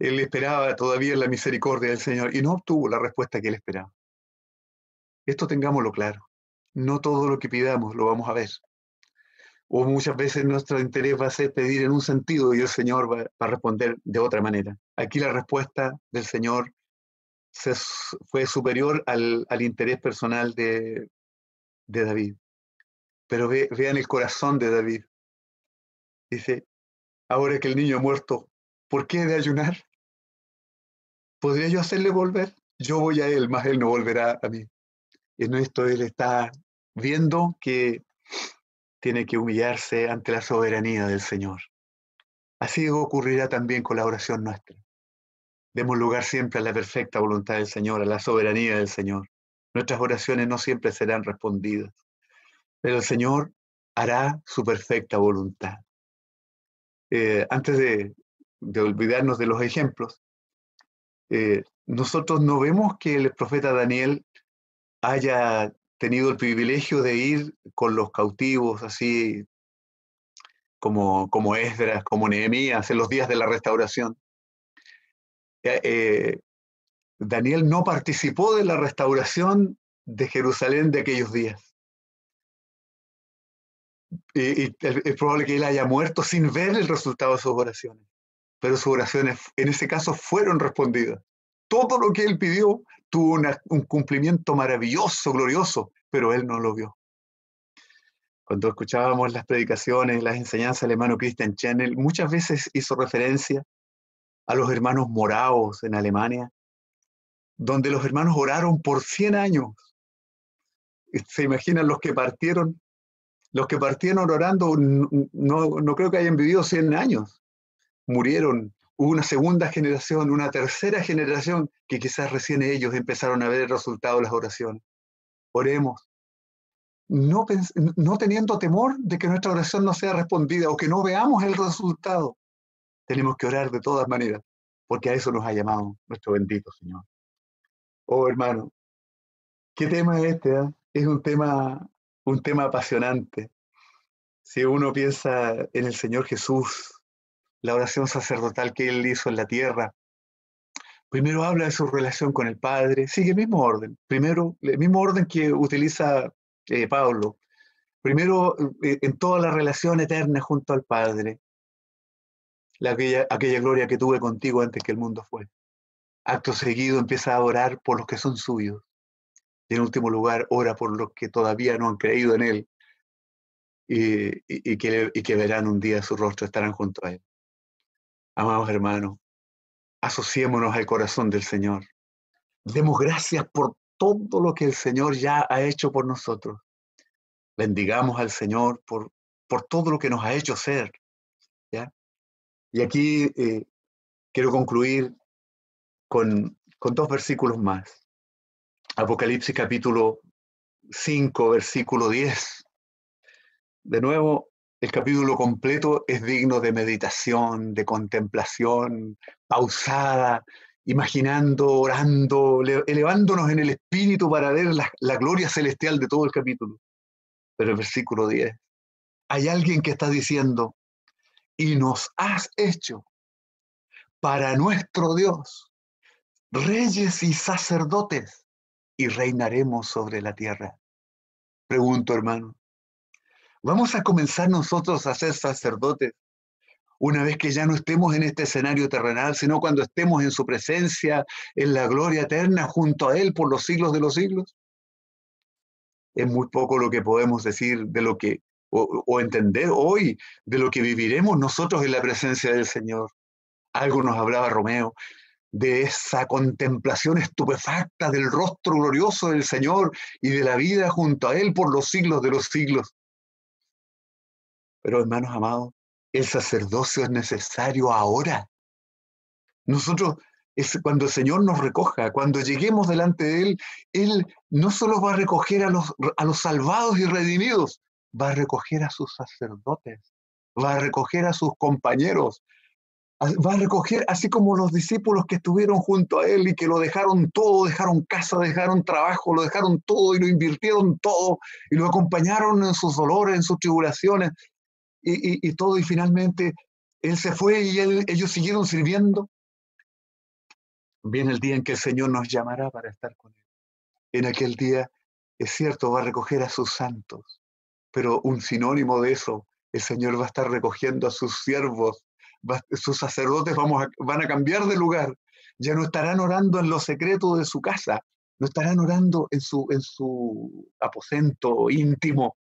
Él esperaba todavía la misericordia del Señor y no obtuvo la respuesta que él esperaba. Esto tengámoslo claro. No todo lo que pidamos lo vamos a ver. O muchas veces nuestro interés va a ser pedir en un sentido y el Señor va a responder de otra manera. Aquí la respuesta del Señor fue superior al interés personal de David. Pero vean el corazón de David. Dice, ahora que el niño ha muerto, ¿por qué he de ayunar? ¿Podría yo hacerle volver? Yo voy a él, mas él no volverá a mí. En esto él está viendo que tiene que humillarse ante la soberanía del Señor. Así ocurrirá también con la oración nuestra. Demos lugar siempre a la perfecta voluntad del Señor, a la soberanía del Señor. Nuestras oraciones no siempre serán respondidas, pero el Señor hará su perfecta voluntad. Antes de olvidarnos de los ejemplos, nosotros no vemos que el profeta Daniel haya tenido el privilegio de ir con los cautivos, así como Esdras, como Nehemías, en los días de la restauración. Daniel no participó de la restauración de Jerusalén de aquellos días. Y es probable que él haya muerto sin ver el resultado de sus oraciones. Pero sus oraciones en ese caso fueron respondidas. Todo lo que él pidió tuvo un cumplimiento maravilloso, glorioso, pero él no lo vio. Cuando escuchábamos las predicaciones, las enseñanzas del hermano Christian Channel, muchas veces hizo referencia a los hermanos moraos en Alemania, donde los hermanos oraron por 100 años. ¿Se imaginan los que partieron? Los que partieron orando no creo que hayan vivido 100 años. Murieron. Hubo una segunda generación, una tercera generación, que quizás recién ellos empezaron a ver el resultado de las oraciones. Oremos. No teniendo temor de que nuestra oración no sea respondida o que no veamos el resultado. Tenemos que orar de todas maneras, porque a eso nos ha llamado nuestro bendito Señor. Oh, hermano, ¿qué tema es este? Es un tema apasionante. Si uno piensa en el Señor Jesús, la oración sacerdotal que Él hizo en la tierra, primero habla de su relación con el Padre, sigue el mismo orden. Primero, el mismo orden que utiliza Pablo. Primero, en toda la relación eterna junto al Padre, aquella gloria que tuve contigo antes que el mundo fue. Acto seguido empieza a orar por los que son suyos. Y en último lugar, ora por los que todavía no han creído en Él y que verán un día su rostro, estarán junto a Él. Amados hermanos, asociémonos al corazón del Señor. Demos gracias por todo lo que el Señor ya ha hecho por nosotros. Bendigamos al Señor por todo lo que nos ha hecho ser. ¿Ya? Y aquí quiero concluir con 2 versículos más. Apocalipsis capítulo 5, versículo 10. De nuevo, el capítulo completo es digno de meditación, de contemplación, pausada, imaginando, orando, elevándonos en el espíritu para ver la gloria celestial de todo el capítulo. Pero el versículo 10, hay alguien que está diciendo, y nos has hecho para nuestro Dios reyes y sacerdotes, y reinaremos sobre la tierra. Pregunto, hermano, ¿vamos a comenzar nosotros a ser sacerdotes una vez que ya no estemos en este escenario terrenal, sino cuando estemos en su presencia, en la gloria eterna, junto a Él por los siglos de los siglos? Es muy poco lo que podemos decir de lo que, o entender hoy, de lo que viviremos nosotros en la presencia del Señor. Algo nos hablaba Romeo, de esa contemplación estupefacta del rostro glorioso del Señor y de la vida junto a Él por los siglos de los siglos. Pero, hermanos amados, el sacerdocio es necesario ahora. Nosotros, cuando el Señor nos recoja, cuando lleguemos delante de Él no solo va a recoger a los salvados y redimidos, va a recoger a sus sacerdotes, va a recoger a sus compañeros, va a recoger, así como los discípulos que estuvieron junto a Él y que lo dejaron todo, dejaron casa, dejaron trabajo, lo dejaron todo y lo invirtieron todo y lo acompañaron en sus dolores, en sus tribulaciones y todo, y finalmente Él se fue y ellos siguieron sirviendo. Viene el día en que el Señor nos llamará para estar con Él. En aquel día, es cierto, va a recoger a sus santos, pero un sinónimo de eso, el Señor va a estar recogiendo a sus siervos, sus sacerdotes van a cambiar de lugar, ya no estarán orando en lo secreto de su casa, no estarán orando en su aposento íntimo,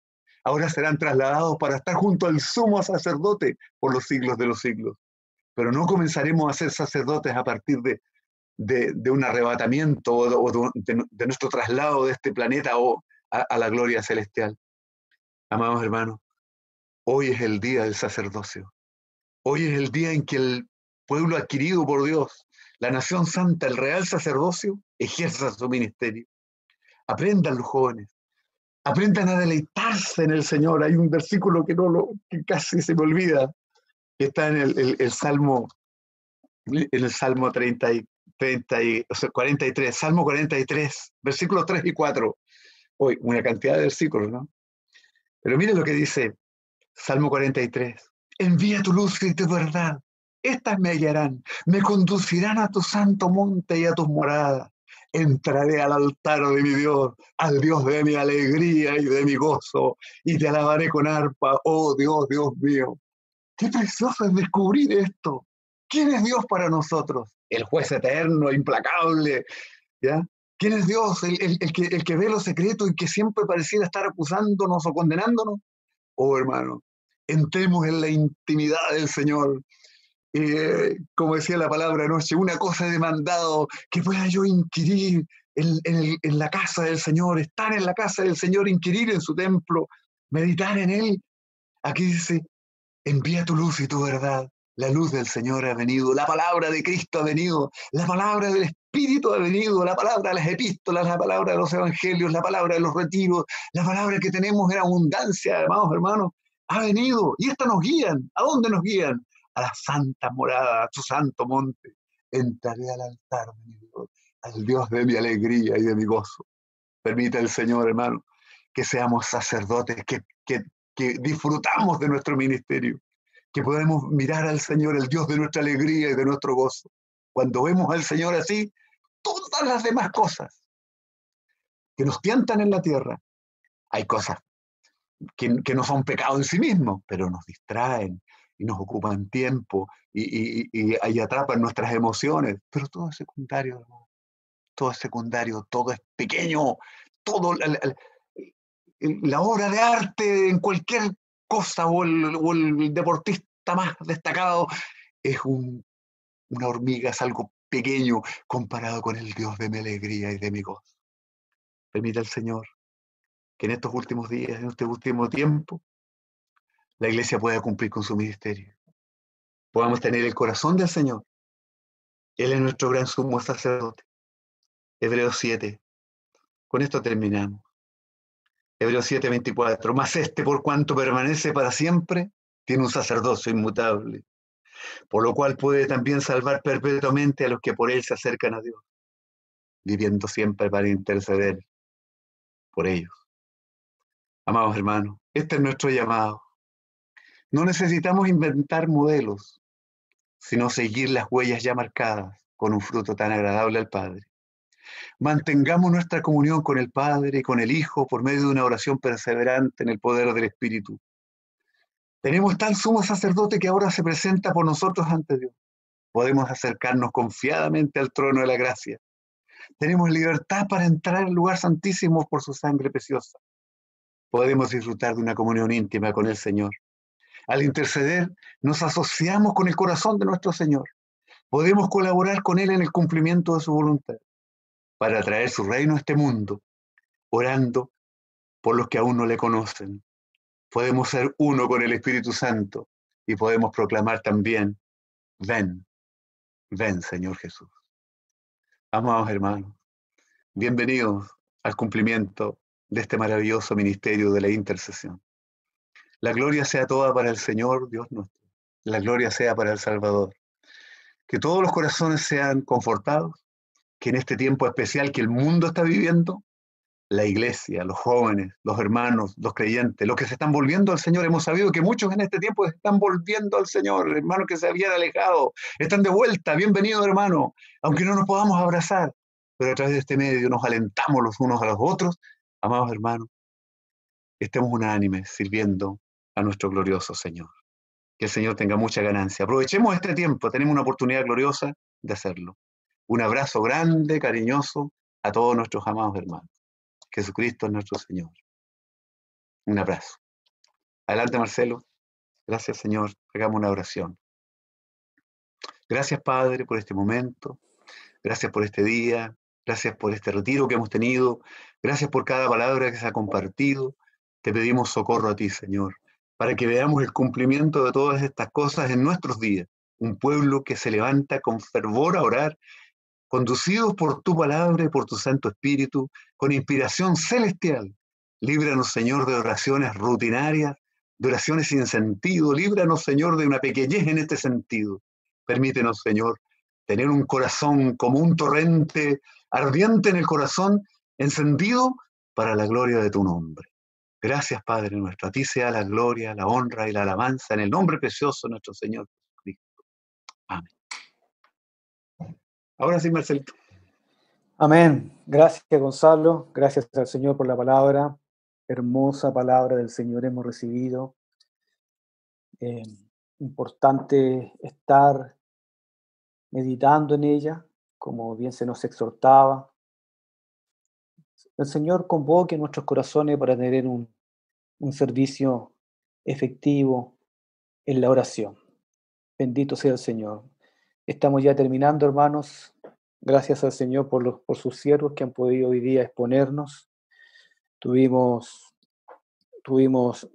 ahora serán trasladados para estar junto al sumo sacerdote por los siglos de los siglos. Pero no comenzaremos a ser sacerdotes a partir de un arrebatamiento o de nuestro traslado de este planeta o a la gloria celestial. Amados hermanos, hoy es el día del sacerdocio. Hoy es el día en que el pueblo adquirido por Dios, la nación santa, el real sacerdocio, ejerza su ministerio. Aprendan los jóvenes, aprendan a deleitarse en el Señor. Hay un versículo que casi se me olvida, que está en el Salmo 43, Salmo 43, versículos 3 y 4. Hoy, una cantidad de versículos, ¿no? Pero miren lo que dice Salmo 43. Envía tu luz y tu verdad, estas me guiarán, me conducirán a tu santo monte y a tus moradas. Entraré al altar de mi Dios, al Dios de mi alegría y de mi gozo, y te alabaré con arpa, oh Dios, Dios mío. Qué precioso es descubrir esto. ¿Quién es Dios para nosotros? El juez eterno, implacable, ¿ya? ¿Quién es Dios? El que ve lo secreto y que siempre pareciera estar acusándonos o condenándonos. Oh, hermano, entremos en la intimidad del Señor. Como decía la palabra anoche, una cosa he demandado, que pueda yo inquirir en la casa del Señor, estar en la casa del Señor, inquirir en su templo, meditar en Él. Aquí dice, envía tu luz y tu verdad. La luz del Señor ha venido, la palabra de Cristo ha venido, la palabra del Espíritu ha venido, la palabra de las epístolas, la palabra de los evangelios, la palabra de los retiros, la palabra que tenemos en abundancia, amados hermanos, ha venido. Y esta nos guían. ¿A dónde nos guían? A la santa morada, a su santo monte. Entraré al altar de mi Dios, al Dios de mi alegría y de mi gozo. Permita el Señor, hermano, que seamos sacerdotes, que disfrutamos de nuestro ministerio, que podemos mirar al Señor, el Dios de nuestra alegría y de nuestro gozo. Cuando vemos al Señor así, todas las demás cosas que nos tientan en la tierra, hay cosas que no son pecado en sí mismos, pero nos distraen y nos ocupan tiempo y ahí atrapan nuestras emociones, pero todo es secundario, hermano. Todo es secundario, todo es pequeño, todo la obra de arte en cualquier cosa o el deportista más destacado es una hormiga, es algo pequeño comparado con el Dios de mi alegría y de mi gozo. Permita el Señor que en estos últimos días, en este último tiempo, la iglesia pueda cumplir con su ministerio. Podamos tener el corazón del Señor. Él es nuestro gran sumo sacerdote. Hebreos 7. Con esto terminamos. Hebreos 7:24. Mas por cuanto permanece para siempre, tiene un sacerdocio inmutable, por lo cual puede también salvar perpetuamente a los que por él se acercan a Dios, viviendo siempre para interceder por ellos. Amados hermanos, este es nuestro llamado. No necesitamos inventar modelos, sino seguir las huellas ya marcadas con un fruto tan agradable al Padre. Mantengamos nuestra comunión con el Padre y con el Hijo por medio de una oración perseverante en el poder del Espíritu. Tenemos tal sumo sacerdote que ahora se presenta por nosotros ante Dios. Podemos acercarnos confiadamente al trono de la gracia. Tenemos libertad para entrar al lugar santísimo por su sangre preciosa. Podemos disfrutar de una comunión íntima con el Señor. Al interceder, nos asociamos con el corazón de nuestro Señor. Podemos colaborar con Él en el cumplimiento de su voluntad para traer su reino a este mundo, orando por los que aún no le conocen. Podemos ser uno con el Espíritu Santo y podemos proclamar también, ven, ven Señor Jesús. Amados hermanos, bienvenidos al cumplimiento de este maravilloso ministerio de la intercesión. La gloria sea toda para el Señor Dios nuestro. La gloria sea para el Salvador. Que todos los corazones sean confortados, que en este tiempo especial que el mundo está viviendo, la iglesia, los jóvenes, los hermanos, los creyentes, los que se están volviendo al Señor, hemos sabido que muchos en este tiempo se están volviendo al Señor, hermanos que se habían alejado, están de vuelta, bienvenidos hermanos, aunque no nos podamos abrazar, pero a través de este medio nos alentamos los unos a los otros, amados hermanos, estemos unánimes sirviendo a nuestro glorioso Señor. Que el Señor tenga mucha ganancia. Aprovechemos este tiempo, tenemos una oportunidad gloriosa de hacerlo. Un abrazo grande, cariñoso a todos nuestros amados hermanos. Jesucristo es nuestro Señor. Un abrazo. Adelante, Marcelo. Gracias, Señor. Hagamos una oración. Gracias, Padre, por este momento. Gracias por este día. Gracias por este retiro que hemos tenido. Gracias por cada palabra que se ha compartido. Te pedimos socorro a ti, Señor, para que veamos el cumplimiento de todas estas cosas en nuestros días. Un pueblo que se levanta con fervor a orar, conducidos por tu palabra y por tu Santo Espíritu, con inspiración celestial. Líbranos, Señor, de oraciones rutinarias, de oraciones sin sentido. Líbranos, Señor, de una pequeñez en este sentido. Permítenos, Señor, tener un corazón como un torrente ardiente en el corazón, encendido para la gloria de tu nombre. Gracias, Padre nuestro. A ti sea la gloria, la honra y la alabanza en el nombre precioso de nuestro Señor Jesucristo. Amén. Ahora sí, Marcelito. Amén. Gracias, Gonzalo. Gracias al Señor por la palabra. Hermosa palabra del Señor hemos recibido. Importante estar meditando en ella, como bien se nos exhortaba. El Señor convoque nuestros corazones para tener un servicio efectivo en la oración. Bendito sea el Señor. Estamos ya terminando, hermanos. Gracias al Señor por sus siervos que han podido hoy día exponernos. Tuvimos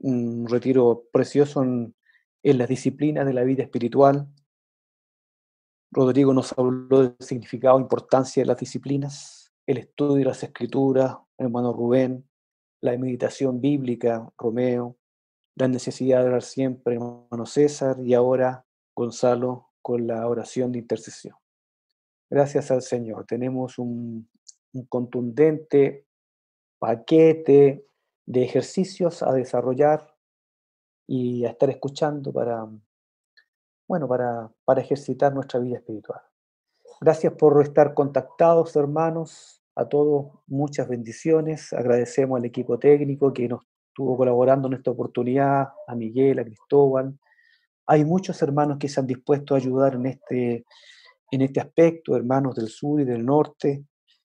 un retiro precioso en las disciplinas de la vida espiritual. Rodrigo nos habló del significado e importancia de las disciplinas, el estudio de las escrituras, hermano Rubén, la meditación bíblica, Romeo, la necesidad de orar siempre, hermano César, y ahora Gonzalo con la oración de intercesión. Gracias al Señor. Tenemos un contundente paquete de ejercicios a desarrollar y a estar escuchando para ejercitar nuestra vida espiritual. Gracias por estar contactados, hermanos. A todos, muchas bendiciones. Agradecemos al equipo técnico que nos estuvo colaborando en esta oportunidad, a Miguel, a Cristóbal. Hay muchos hermanos que se han dispuesto a ayudar en este aspecto, hermanos del sur y del norte,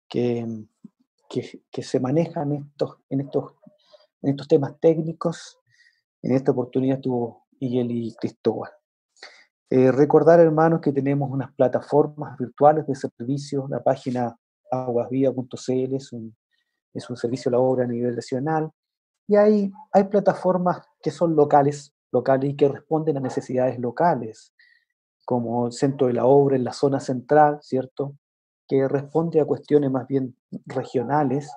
que se manejan en estos temas técnicos. En esta oportunidad estuvo Miguel y Cristóbal. Recordar, hermanos, que tenemos unas plataformas virtuales de servicio. La página aguasviva.cl es un servicio a la obra a nivel nacional. Y hay plataformas que son locales y que responden a necesidades locales, como el Centro de la Obra en la zona central, ¿cierto? Que responde a cuestiones más bien regionales,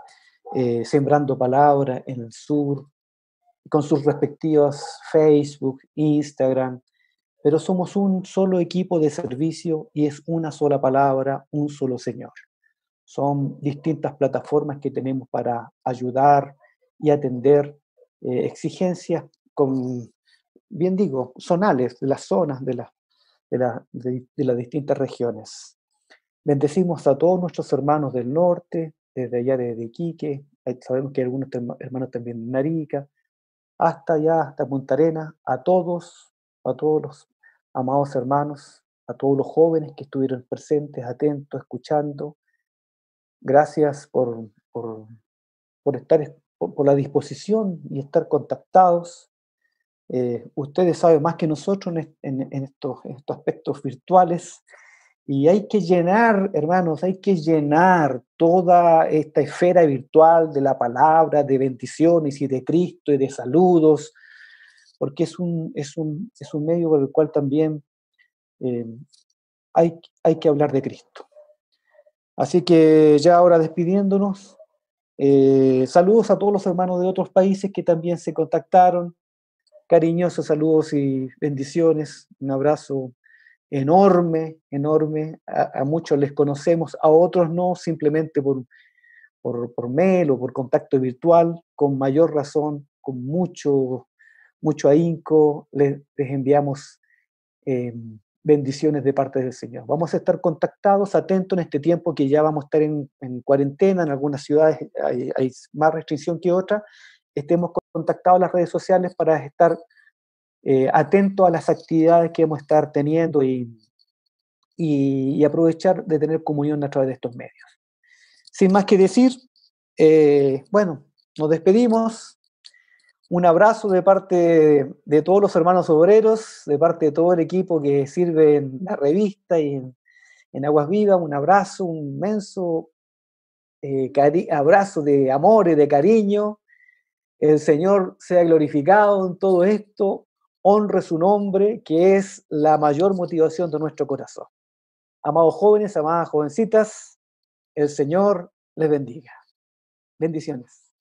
Sembrando Palabra en el sur, con sus respectivas Facebook, Instagram, pero somos un solo equipo de servicio y es una sola palabra, un solo Señor. Son distintas plataformas que tenemos para ayudar y atender exigencias bien digo, zonales de las zonas de las distintas regiones. Bendecimos a todos nuestros hermanos del norte, desde allá de Iquique, sabemos que hay algunos hermanos también de Narica, hasta allá, hasta Punta Arenas, a todos los amados hermanos, a todos los jóvenes que estuvieron presentes, atentos, escuchando. Gracias por la disposición y estar contactados. Ustedes saben más que nosotros en estos aspectos virtuales, y hay que llenar, hermanos, hay que llenar toda esta esfera virtual de la palabra, de bendiciones y de Cristo y de saludos, porque es un medio por el cual también hay que hablar de Cristo. Así que ya ahora despidiéndonos, saludos a todos los hermanos de otros países que también se contactaron. Cariñosos saludos y bendiciones. Un abrazo enorme, enorme. A muchos les conocemos, a otros no, simplemente por mail o por contacto virtual, con mayor razón, con mucho ahínco, les enviamos bendiciones de parte del Señor. Vamos a estar contactados, atentos en este tiempo que ya vamos a estar en cuarentena. En algunas ciudades hay más restricción que otras. Estemos contactados en las redes sociales para estar atentos a las actividades que vamos a estar teniendo y aprovechar de tener comunión a través de estos medios. Sin más que decir, bueno, nos despedimos. Un abrazo de parte de todos los hermanos obreros, de parte de todo el equipo que sirve en la revista y en Aguas Vivas. Un abrazo, un inmenso abrazo de amor y de cariño. El Señor sea glorificado en todo esto. Honre su nombre, que es la mayor motivación de nuestro corazón. Amados jóvenes, amadas jovencitas, el Señor les bendiga. Bendiciones.